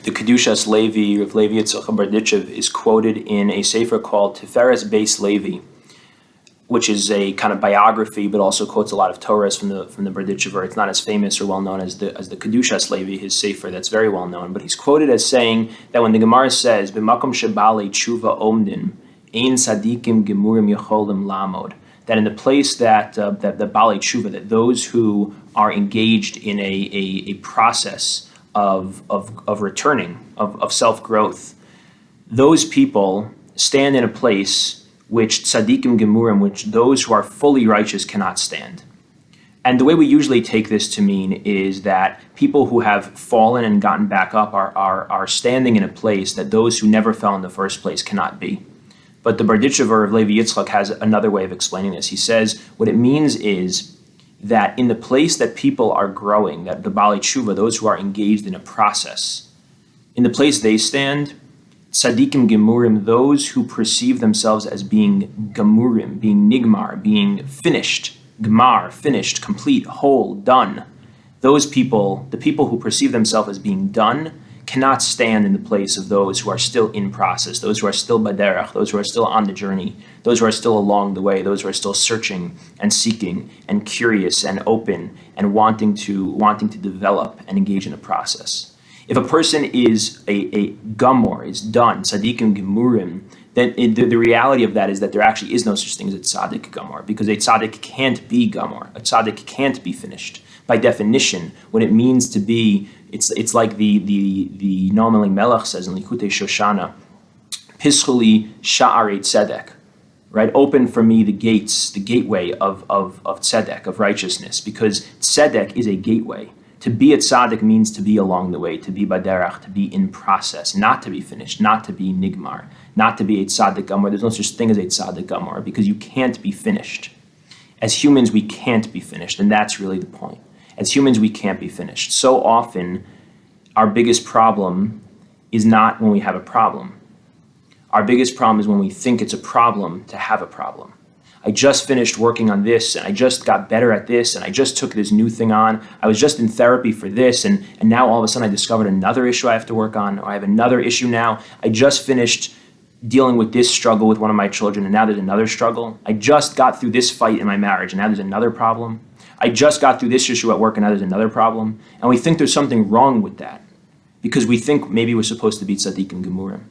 The Kedushas Levi of Levi Yitzchak Berditchev is quoted in a sefer called Tiferes Beis Levi, which is a kind of biography, but also quotes a lot of Torahs from the Berditchever. It's not as famous or well known as the Kedushas Levi, his sefer that's very well known. But he's quoted as saying that when the Gemara says "B'makom shebali tshuva omdin ein sadikim gemurim yacholim lamod," that in the place that the bali tshuva, that those who are engaged in a process of returning, of self-growth, those people stand in a place which tzadikim gemurim, which those who are fully righteous cannot stand. And the way we usually take this to mean is that people who have fallen and gotten back up are standing in a place that those who never fell in the first place cannot be. But the Berditchever of Levi Yitzchak has another way of explaining this. He says what it means is that in the place that people are growing, that the Bali Tshuva, those who are engaged in a process, in the place they stand, tzadikim gemurim, those who perceive themselves as being gemurim, being nigmar, being finished, gmar, finished, complete, whole, done. Those people, the people who perceive themselves as being done, cannot stand in the place of those who are still in process, those who are still baderach, those who are still on the journey, those who are still along the way, those who are still searching and seeking and curious and open and wanting to develop and engage in a process. If a person is a gamor, is done, tzadikim gemurim, then the reality of that is that there actually is no such thing as a tzadik gamor, because a tzadik can't be gamor, a tzadik can't be finished. By definition, what it means to be, it's like the Noam Elimelech says in Likutei Shoshana, Pischuli sha'arei tzedek, right? Open for me the gates, the gateway of tzedek, of righteousness, because tzedek is a gateway. To be a tzaddik means to be along the way, to be baderach, to be in process, not to be finished, not to be nigmar, not to be a tzaddik gamor. There's no such thing as a tzaddik gamor, because you can't be finished. As humans, we can't be finished, and that's really the point. As humans, we can't be finished. So often, our biggest problem is not when we have a problem. Our biggest problem is when we think it's a problem to have a problem. I just finished working on this, and I just got better at this, and I just took this new thing on. I was just in therapy for this, and now all of a sudden I discovered another issue I have to work on, or I have another issue now. I just finished dealing with this struggle with one of my children, and now there's another struggle. I just got through this fight in my marriage, and now there's another problem. I just got through this issue at work, and now there's another problem. And we think there's something wrong with that, because we think maybe we're supposed to be tzadikim gemurim.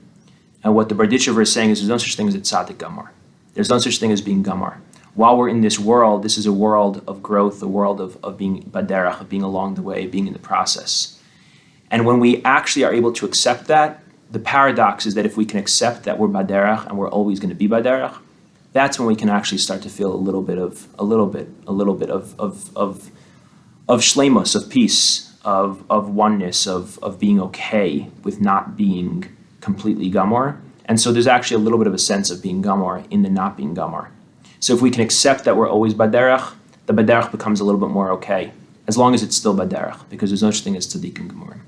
And what the Berditchever is saying is there's no such thing as a tzadik gamor. There's no such thing as being gamor. While we're in this world, this is a world of growth, a world of being baderach, of being along the way, being in the process. And when we actually are able to accept that, the paradox is that if we can accept that we're baderach and we're always going to be baderach, that's when we can actually start to feel a little bit of shleimus, of peace, of oneness, of being okay with not being completely gamor. And so there's actually a little bit of a sense of being gamor in the not being gamor. So if we can accept that we're always baderach, the baderach becomes a little bit more okay, as long as it's still baderach, because there's no such thing as tzadikim gemurim.